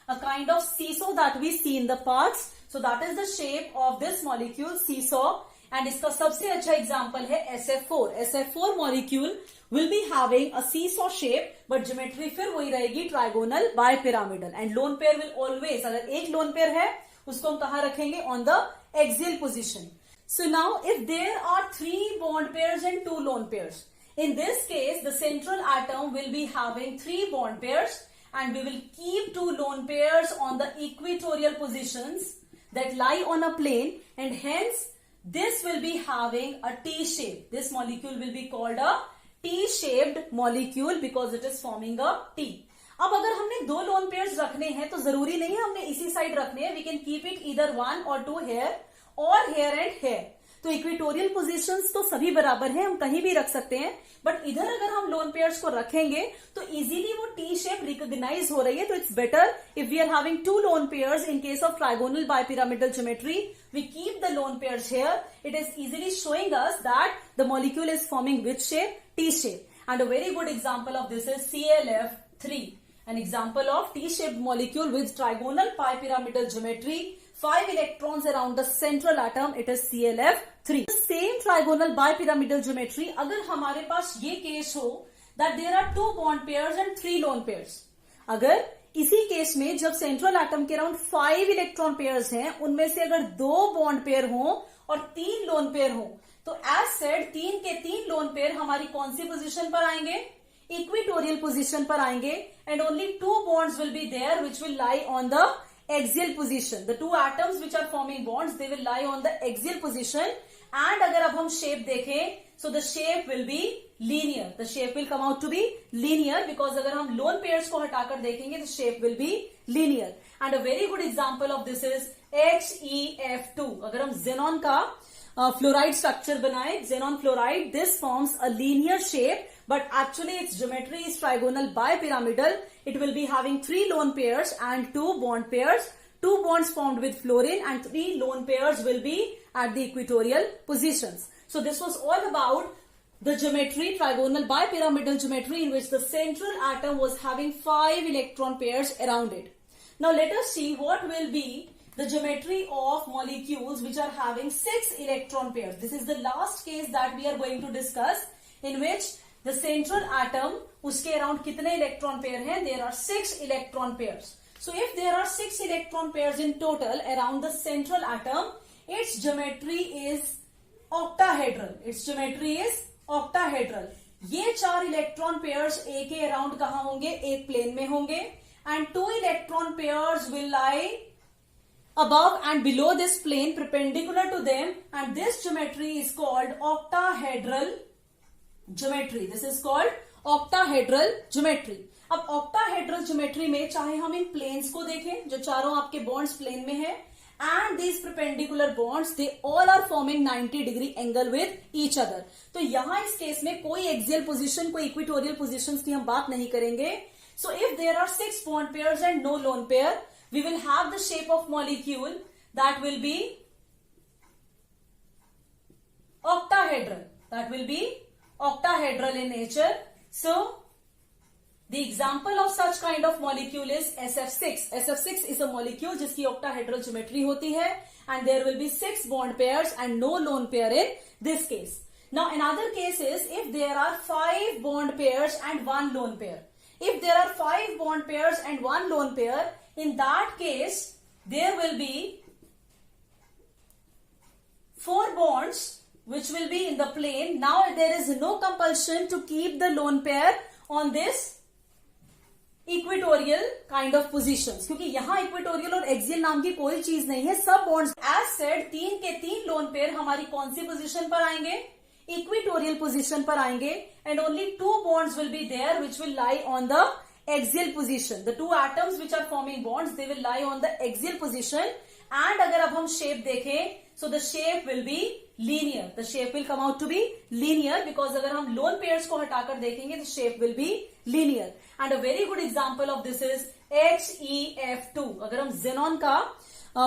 a kind of seesaw that we see in the parts. So that is the shape of this molecule seesaw, and इसका सबसे अच्छा example है SF4. SF4 molecule will be having a seesaw shape, but geometry फिर वही रहेगी trigonal bipyramidal, and lone pair will always, अगर एक lone pair है उसको हम कहाँ रखेंगे? On the axial position. So now if there are 3 bond pairs and 2 lone pairs, in this case the central atom will be having 3 bond pairs, and we will keep 2 lone pairs on the equatorial positions that lie on a plane, and hence this will be having a T shape. This molecule will be called a T-shaped molecule because it is forming a T. अब अगर हमने 2 lone pairs रखने हैं तो जरूरी नहीं है हमने इसी साइड रखने हैं. We can keep it either 1 or 2 here or here and here. तो इक्वेटोरियल पोजीशंस तो सभी बराबर हैं, हम कहीं भी रख सकते हैं, बट इधर अगर हम लोन पेयर्स को रखेंगे तो इजीली वो टी शेप रिकॉग्नाइज हो रही है. तो it's better if we are having 2 lone pairs in case of trigonal bipyramidal geometry, we keep the lone pairs here. It is easily showing us that the molecule is forming which shape? T shape. And a very good example of this is ClF3, an example of T-shaped molecule with trigonal bipyramidal geometry. 5 electrons around the central atom, it is ClF3. The same trigonal bipyramidal geometry, अगर हमारे पास ये case हो that there are 2 bond pairs and 3 lone pairs, अगर इसी case में जब central atom के around 5 electron pairs हैं, उनमें से अगर 2 बॉन्ड पेयर हों और 3 लोन पेयर हों, तो एज सेड 3 के 3 लोन पेयर हमारी कौन सी पोजीशन पर आएंगे? इक्वेटोरियल पोजीशन पर आएंगे, and only 2 bonds will be there which will lie on the axial position. The 2 atoms which are forming bonds, they will lie on the axial position. And अगर अब हम shape देखें, so the shape will be linear. The shape will come out to be linear because अगर हम lone pairs को हटाकर देखेंगे, the shape will be linear. And a very good example of this is XeF2. अगर हम xenon का fluoride structure बनाए, xenon fluoride, this forms a linear shape, but actually its geometry is trigonal bipyramidal. It will be having 3 lone pairs and 2 bond pairs. 2 bonds formed with fluorine and 3 lone pairs will be at the equatorial positions. So this was all about the geometry, trigonal bipyramidal geometry, in which the central atom was having 5 electron pairs around it. Now let us see what will be the geometry of molecules which are having 6 electron pairs. This is the last case that we are going to discuss, in which the central atom, uske around kitne electron pair hai? There are 6 electron pairs. So if there are 6 electron pairs in total around the central atom, its geometry is octahedral. Its geometry is octahedral. ये 4 electron pairs A के around कहाँ होंगे? एक plane में होंगे, and 2 electron pairs will lie above and below this plane perpendicular to them, and this geometry is called octahedral geometry. This is called octahedral geometry. अब octahedral geometry में चाहे हम इन planes को देखें, जो चारों आपके bonds plane में है, and these perpendicular bonds, they all are forming 90 degree angle with each other. तो यहाँ इस केस में कोई axial position, कोई equatorial positions की हम बात नहीं करेंगे. So if there are 6 bond pairs and no lone pair, we will have the shape of molecule that will be octahedral. That will be octahedral in nature. So the example of such kind of molecule is SF6. SF6 is a molecule जिसकी octahedral geometry होती है, and there will be 6 bond pairs and no lone pair in this case. Now another case is if there are 5 bond pairs and 1 lone pair. If there are 5 bond pairs and 1 lone pair, in that case there will be 4 bonds which will be in the plane. Now there is no compulsion to keep the lone pair on this equatorial kind of positions, क्योंकि यहाँ equatorial और axial नाम की कोई चीज नहीं है. सब बॉन्ड्स एज सेड 3 के 3 लोन पेयर हमारी कौन सी पोजीशन पर आएंगे? इक्वेटोरियल पोजीशन पर आएंगे, and only 2 bonds will be there which will lie on the axial position. The 2 atoms which are forming bonds, they will lie on the axial position. And अगर अब हम shape देखें, so the shape will be linear. The shape will come out to be linear, because अगर हम lone pairs को हटाकर देखेंगे तो shape will be linear. And a very good example of this is HeF2. अगर हम xenon का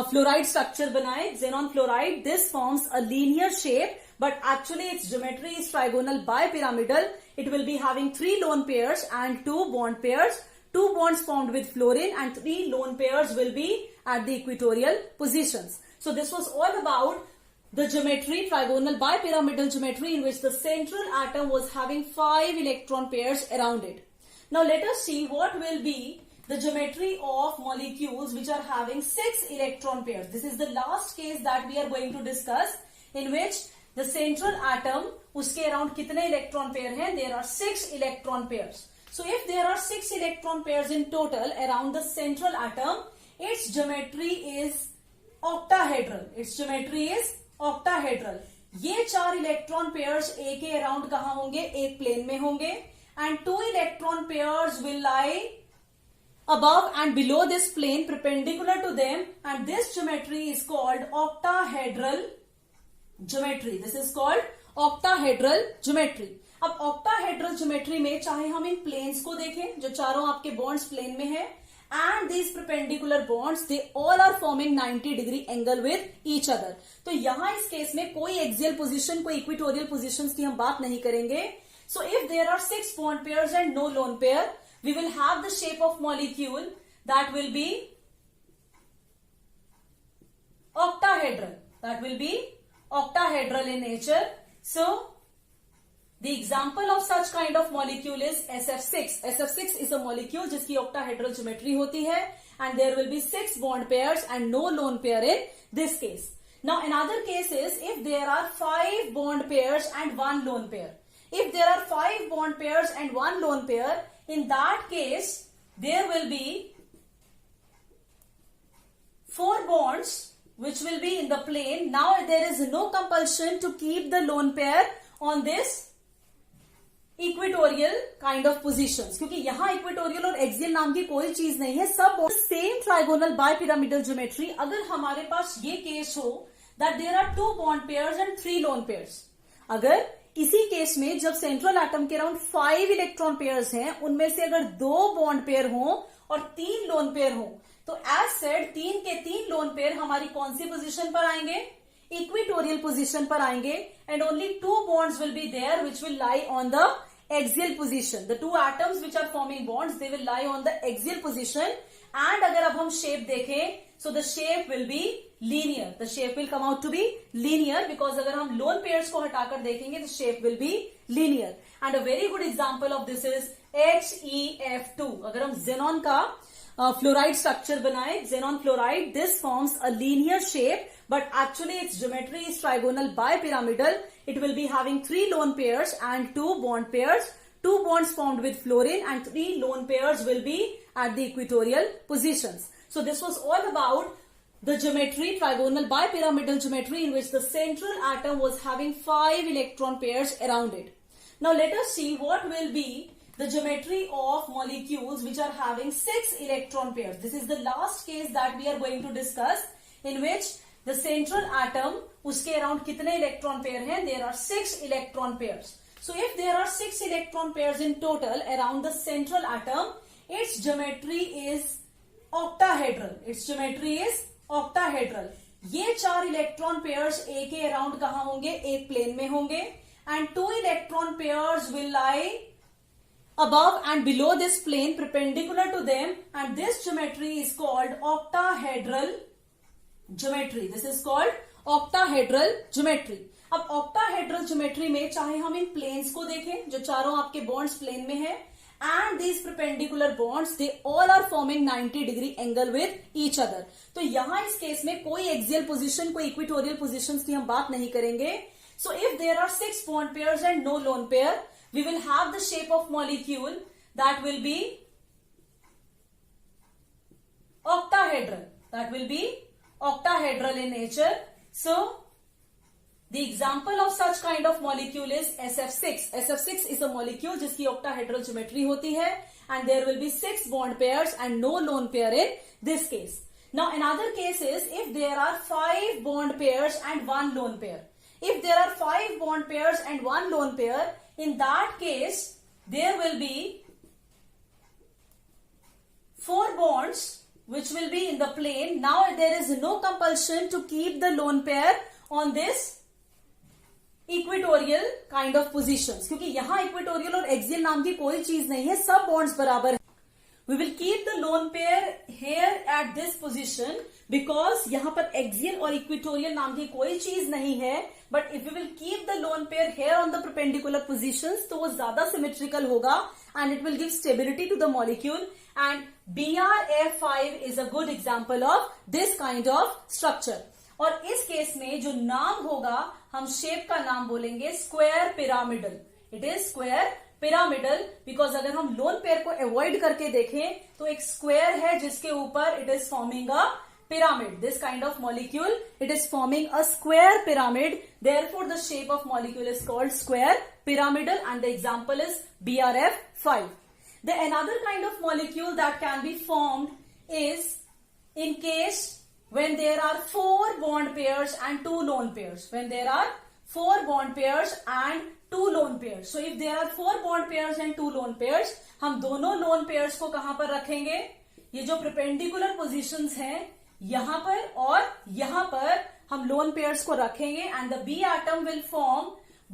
fluoride structure बनाए, xenon fluoride, this forms a linear shape, but actually its geometry is trigonal bipyramidal. It will be having 3 lone pairs and 2 bond pairs. 2 bonds formed with fluorine and 3 lone pairs will be at the equatorial positions. So this was all about the geometry, trigonal bipyramidal geometry, in which the central atom was having 5 electron pairs around it. Now let us see what will be the geometry of molecules which are having 6 electron pairs. This is the last case that we are going to discuss, in which the central atom, uske around kitne electron pair hai? There are 6 electron pairs. So if there are 6 electron pairs in total around the central atom, its geometry is octahedral. Its geometry is octahedral. ये 4 electron pairs A के around कहाँ होंगे? एक plane में होंगे, and 2 electron pairs will lie above and below this plane perpendicular to them, and this geometry is called octahedral geometry. This is called octahedral geometry. अब octahedral geometry में चाहे हम इन planes को देखें, जो चारों आपके bonds plane में है, and these perpendicular bonds, they all are forming 90 degree angle with each other. तो यहाँ इस केस में कोई axial position, कोई equatorial positions की हम बात नहीं करेंगे. So if there are 6 bond pairs and no lone pair, we will have the shape of molecule that will be octahedral. That will be octahedral in nature. So the example of such kind of molecule is SF6. SF6 is a molecule जिसकी octahedral geometry होती है, and there will be 6 bond pairs and no lone pair in this case. Now another case is if there are 5 bond pairs and 1 lone pair. If there are 5 bond pairs and 1 lone pair, in that case there will be 4 bonds which will be in the plane. Now there is no compulsion to keep the lone pair on this equatorial kind of positions, क्योंकि यहाँ equatorial और axial नाम की कोई चीज नहीं है. सब same trigonal bipyramidal geometry. अगर हमारे पास ये केस हो that there are 2 bond pairs and 3 lone pairs. अगर इसी केस में जब सेंट्रल एटम के अराउंड 5 इलेक्ट्रॉन पेयर्स हैं, उनमें से अगर 2 बॉन्ड पेयर हों और 3 लोन पेयर हों, तो एज सेड 3 के 3 लोन पेयर हमारी कौन सी पोजीशन पर आएंगे? इक्वेटोरियल पोजीशन पर आएंगे, and only 2 bonds will be there which will lie on the axial position. The 2 atoms which are forming bonds, they will lie on the axial position. And अगर अब हम shape देखें, so the shape will be linear. The shape will come out to be linear because अगर हम lone pairs को हटाकर देखेंगे, the shape will be linear. And a very good example of this is HeF2. अगर हम xenon का fluoride structure बनाए, xenon fluoride, this forms a linear shape, but actually its geometry is trigonal bipyramidal. It will be having 3 lone pairs and 2 bond pairs. 2 bonds formed with fluorine and 3 lone pairs will be at the equatorial positions. So this was all about the geometry, trigonal bipyramidal geometry, in which the central atom was having 5 electron pairs around it. Now let us see what will be the geometry of molecules which are having 6 electron pairs. This is the last case that we are going to discuss, in which the central atom, uske around kitne electron pair hain? There are 6 electron pairs. So if there are 6 electron pairs in total around the central atom, its geometry is octahedral. Its geometry is octahedral. ये 4 electron pairs A के around कहाँ होंगे? एक plane में होंगे, and 2 electron pairs will lie above and below this plane perpendicular to them, and this geometry is called octahedral geometry. This is called octahedral geometry. अब octahedral geometry में चाहे हम इन planes को देखें, जो चारों आपके bonds plane में है, and these perpendicular bonds, they all are forming 90-degree angle with each other. तो यहाँ इस केस में कोई axial position, कोई equatorial positions की हम बात नहीं करेंगे. So if there are 6 bond pairs and no lone pair, we will have the shape of molecule that will be octahedral. That will be octahedral in nature. So the example of such kind of molecule is SF6. SF6 is a molecule जिसकी octahedral geometry होती है, and there will be 6 bond pairs and no lone pair in this case. Now another case is if there are 5 bond pairs and 1 lone pair. If there are 5 bond pairs and 1 lone pair, in that case there will be 4 bonds which will be in the plane. Now there is no compulsion to keep the lone pair on this equatorial kind of positions, क्योंकि यहां equatorial और axial नाम की कोई चीज नहीं है, सब बॉन्ड्स बराबर है. We will keep the lone pair here at this position because यहां पर एक्सियल और इक्वेटोरियल नाम की कोई चीज नहीं है. But if we will keep the lone pair here on the perpendicular positions, तो वो ज्यादा सिमेट्रिकल होगा and it will give stability to the molecule. And BrF5 is a good example of this kind of structure. और इस case में जो नाम होगा, हम शेप का नाम बोलेंगे square pyramidal. It is square pyramidal because अगर हम लोन पेयर को अवॉइड करके देखें तो एक स्क्वायर है जिसके ऊपर it is forming a pyramid. This kind of molecule, it is forming a square pyramid. Therefore, the shape of molecule is called square pyramidal, and the example is BrF5. The another kind of molecule that can be formed is in case when there are 4 bond pairs and 2 lone pairs. When there are 4 bond pairs and 2 lone pairs. So if there are 4 bond pairs and 2 lone pairs, हम दोनों lone pairs को कहां पर रखेंगे? ये जो perpendicular positions हैं, यहां पर और यहां पर हम lone pairs को रखेंगे, and the B atom will form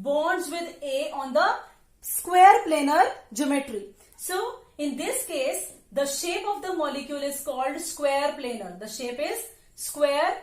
bonds with A on the square planar geometry. So in this case, the shape of the molecule is called square planar. The shape is square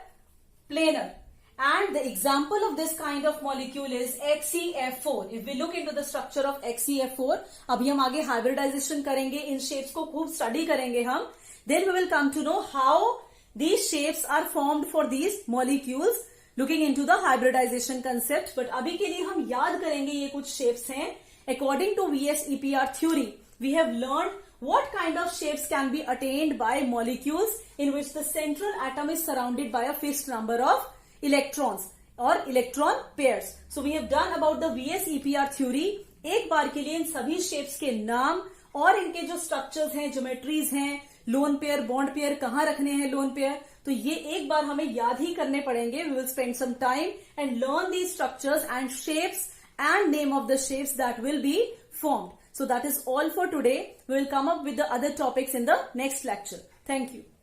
planar, and the example of this kind of molecule is XeF4. If we look into the structure of XeF4, अभी हम आगे hybridization करेंगे, इन shapes को खूब study करेंगे हम. Then we will come to know how these shapes are formed for these molecules, looking into the hybridization concept. But अभी के लिए हम याद करेंगे ये कुछ shapes हैं. According to VS-EPR theory, we have learned what kind of shapes can be attained by molecules in which the central atom is surrounded by a fixed number of electrons or electron pairs. So we have done about the VS-EPR theory. एक बार के लिए इन सभी shapes के नाम और इनके जो structures हैं, geometries हैं, लोन पेयर, बॉन्ड पेयर कहाँ रखने हैं लोन पेयर, तो ये एक बार हमें याद ही करने पड़ेंगे. We will spend some time and learn the structures and shapes and name of the shapes that will be formed. So that is all for today. We will come up with the other topics in the next lecture. Thank you.